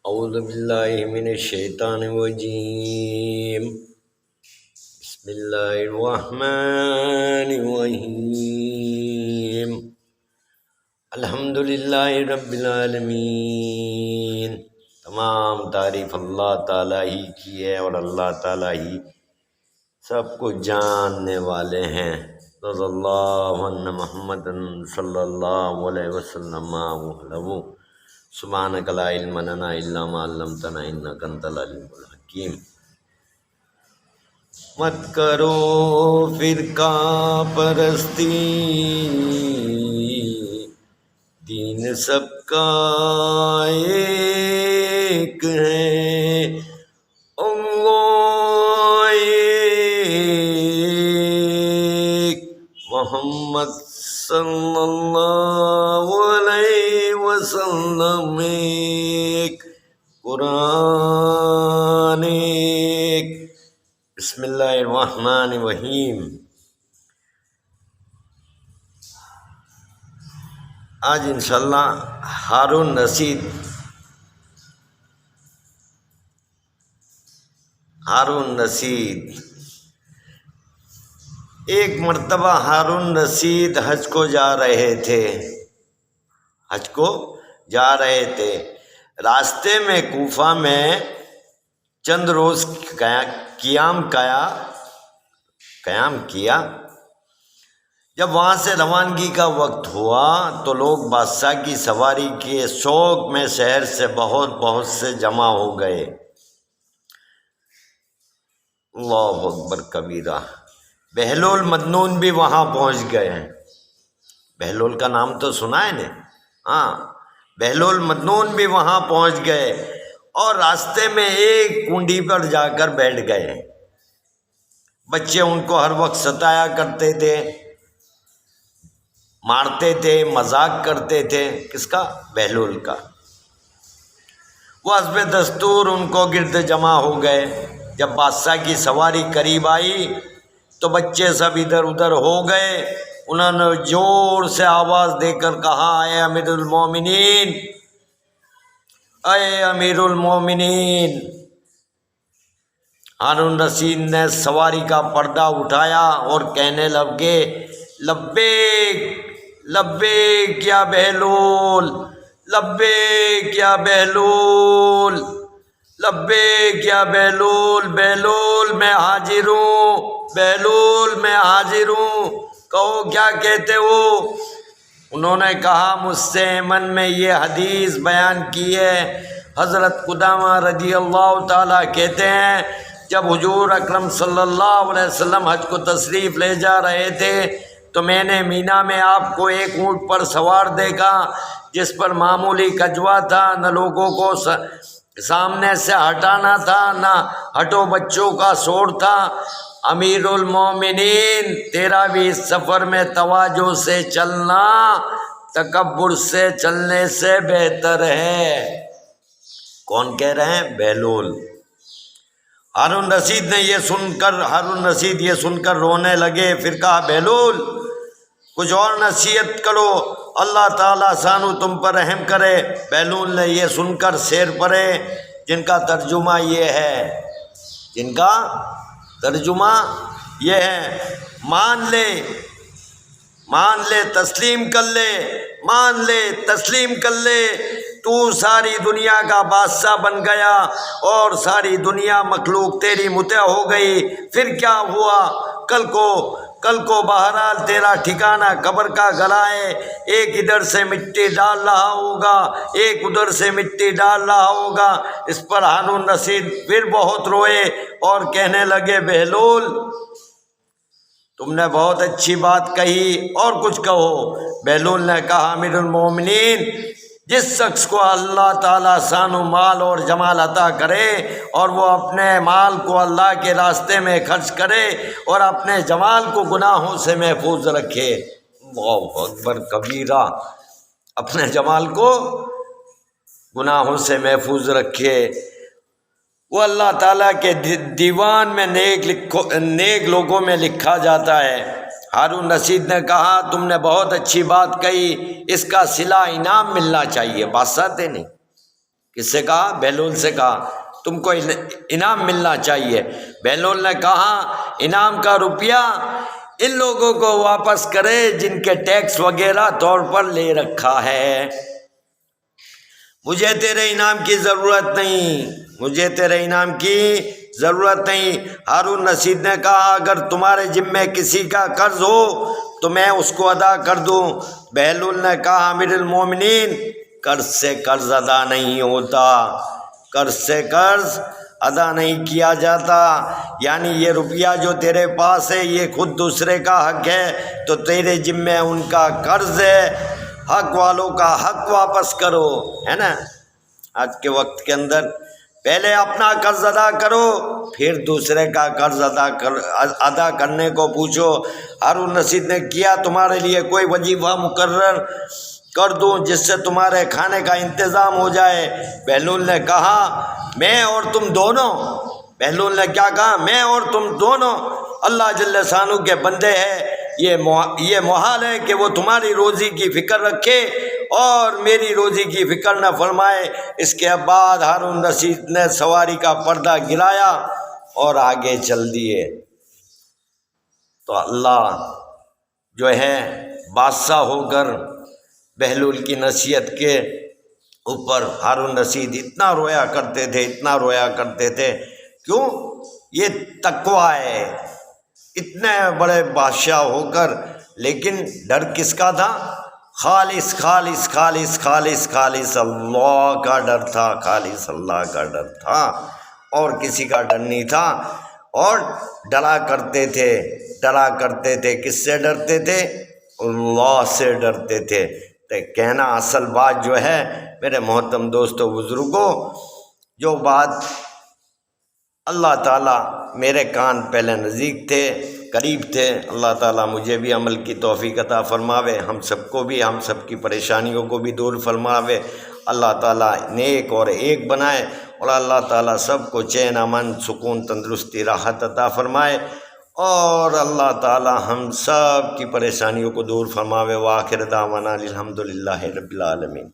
اعوذ باللہ من الشیطان الرجیم بسم اللہ الرحمن الرحیم الحمد للہ رب العالمین۔ تمام تعریف اللہ تعالیٰ ہی کی ہے اور اللہ تعالیٰ ہی سب کو جاننے والے ہیں۔ رضی اللہ عنہ محمد صلی اللہ علیہ وسلم وعلہ سبحانک لا علم لنا الا ما علمتنا انک انت العلیم الحکیم۔ مت کرو فرقہ پرستی، دین سب کا ایک ہے، اللہ ایک، محمد صلی اللہ علیہ وسلم ایک، قرآن ایک۔ بسم اللہ الرحمن الرحیم۔ آج انشاءاللہ ہارون رشید ایک مرتبہ ہارون رشید حج کو جا رہے تھے۔ راستے میں کوفہ میں چند روز قیام کیا۔ جب وہاں سے روانگی کا وقت ہوا تو لوگ بادشاہ کی سواری کے شوق میں شہر سے بہت سے جمع ہو گئے۔ اللہ اکبر کبیرہ۔ بہلول مدنون بھی وہاں پہنچ گئے ہیں۔ بہلول کا نام تو سنا ہے نے؟ ہاں، بہلول مدنون بھی وہاں پہنچ گئے اور راستے میں ایک کنڈی پر جا کر بیٹھ گئے۔ بچے ان کو ہر وقت ستایا کرتے تھے، مارتے تھے، مذاق کرتے تھے۔ کس کا؟ بہلول کا۔ وہ حسب دستور ان کو گرد جمع ہو گئے۔ جب بادشاہ کی سواری قریب آئی تو بچے سب ادھر ادھر ہو گئے۔ انہوں نے زور سے آواز دے کر کہا، اے امیر المومنین، اے امیر المومنین۔ ہارون رشید نے سواری کا پردہ اٹھایا اور کہنے لگے، لبیک لبیک یا بہلول، لبیک یا بہلول، لبیک یا بہلول، بہلول میں حاضر ہوں، بہلول میں حاضر ہوں، کہو کیا کہتے ہو؟ انہوں نے کہا، مجھ سے من میں یہ حدیث بیان کی ہے۔ حضرت قدامہ رضی اللہ تعالیٰ کہتے ہیں، جب حضور اکرم صلی اللہ علیہ وسلم حج کو تشریف لے جا رہے تھے تو میں نے مینا میں آپ کو ایک اونٹ پر سوار دیکھا جس پر معمولی کجوا تھا، نہ لوگوں کو سامنے سے ہٹانا تھا، نہ ہٹو بچوں کا شور تھا۔ امیر المومنین، تیرا بھی اس سفر میں تواضع سے چلنا تکبر سے چلنے سے بہتر ہے۔ کون کہہ رہے ہیں؟ بہلول۔ ہارون رشید یہ سن کر رونے لگے۔ پھر کہا، بہلول کچھ اور نصیحت کرو، اللہ تعالیٰ شانو تم پر رحم کرے۔ بہلول نے یہ سن کر شعر پڑھے جن کا ترجمہ یہ ہے، مان لے تسلیم کر لے، تو ساری دنیا کا بادشاہ بن گیا اور ساری دنیا مخلوق تیری مطیع ہو گئی۔ پھر کیا ہوا؟ کل کو بہرحال تیرا ٹھکانہ قبر کا گلا ہے، ایک ادھر سے مٹی ڈال رہا ہوگا، ایک ادھر سے مٹی ڈال رہا ہوگا۔ اس پر ہارون رشید پھر بہت روئے اور کہنے لگے، بہلول تم نے بہت اچھی بات کہی، اور کچھ کہو۔ بہلول نے کہا، امیر المومنین، جس شخص کو اللہ تعالیٰ شان و مال اور جمال عطا کرے اور وہ اپنے مال کو اللہ کے راستے میں خرچ کرے اور اپنے جمال کو گناہوں سے محفوظ رکھے، اللہ اکبر کبیرہ، اپنے جمال کو گناہوں سے محفوظ رکھے، وہ اللہ تعالیٰ کے دیوان میں نیک لوگوں میں لکھا جاتا ہے۔ ہارون رشید نے کہا، تم نے بہت اچھی بات کہی، اس کا صلہ انعام ملنا چاہیے۔ بادشاہ تھے نہیں، کس سے کہا؟ بہلول سے کہا تم کو انعام ملنا چاہیے۔ بہلول نے کہا انعام کا روپیہ ان لوگوں کو واپس کرے جن کے ٹیکس وغیرہ طور پر لے رکھا ہے، مجھے تیرے انعام کی ضرورت نہیں، مجھے تیرے انعام کی ضرورت نہیں۔ ہارون رشید نے کہا اگر تمہارے ذمے کسی کا قرض ہو تو میں اس کو ادا کر دوں۔ بہلول نے کہا امیر المومنین قرض سے قرض ادا نہیں ہوتا، قرض سے قرض ادا نہیں کیا جاتا، یعنی یہ روپیہ جو تیرے پاس ہے یہ خود دوسرے کا حق ہے تو تیرے ذمے ان کا قرض ہے، حق والوں کا حق واپس کرو، ہے نا۔ آج کے وقت کے اندر پہلے اپنا قرض ادا کرو پھر دوسرے کا قرض ادا کرنے کو پوچھو۔ ہارون رشید نے کیا تمہارے لیے کوئی وظیفہ مقرر کر دوں جس سے تمہارے کھانے کا انتظام ہو جائے؟ بہلول نے کہا میں اور تم دونوں، بہلول نے کیا کہا؟ میں اور تم دونوں اللہ جل شانہ کے بندے ہیں، یہ محال ہے کہ وہ تمہاری روزی کی فکر رکھے اور میری روزی کی فکر نہ فرمائے۔ اس کے بعد ہارون رشید نے سواری کا پردہ گرایا اور آگے چل دیے۔ تو اللہ جو ہے بادشاہ ہو کر بہلول کی نصیحت کے اوپر ہارون رشید اتنا رویا کرتے تھے، اتنا رویا کرتے تھے، کیوں؟ یہ تقویٰ ہے، اتنے بڑے بادشاہ ہو کر لیکن ڈر کس کا تھا؟ خالص خالص خالص خالص خالص اللہ کا ڈر تھا، خالص اللہ کا ڈر تھا اور کسی کا ڈر نہیں تھا۔ اور ڈرا کرتے تھے، کس سے ڈرتے تھے؟ اللہ سے ڈرتے تھے۔ تو کہنا اصل بات جو ہے میرے محترم دوستو بزرگوں، جو بات اللہ تعالیٰ میرے کان پہلے نزدیک تھے، قریب تھے، اللہ تعالیٰ مجھے بھی عمل کی توفیق عطا فرماوے، ہم سب کو بھی، ہم سب کی پریشانیوں کو بھی دور فرماوے، اللہ تعالیٰ نیک اور ایک بنائے اور اللہ تعالیٰ سب کو چین، امن، سکون، تندرستی، راحت عطا فرمائے اور اللہ تعالیٰ ہم سب کی پریشانیوں کو دور فرماوے۔ وآخر دعوانا الحمدللہ رب العالمین۔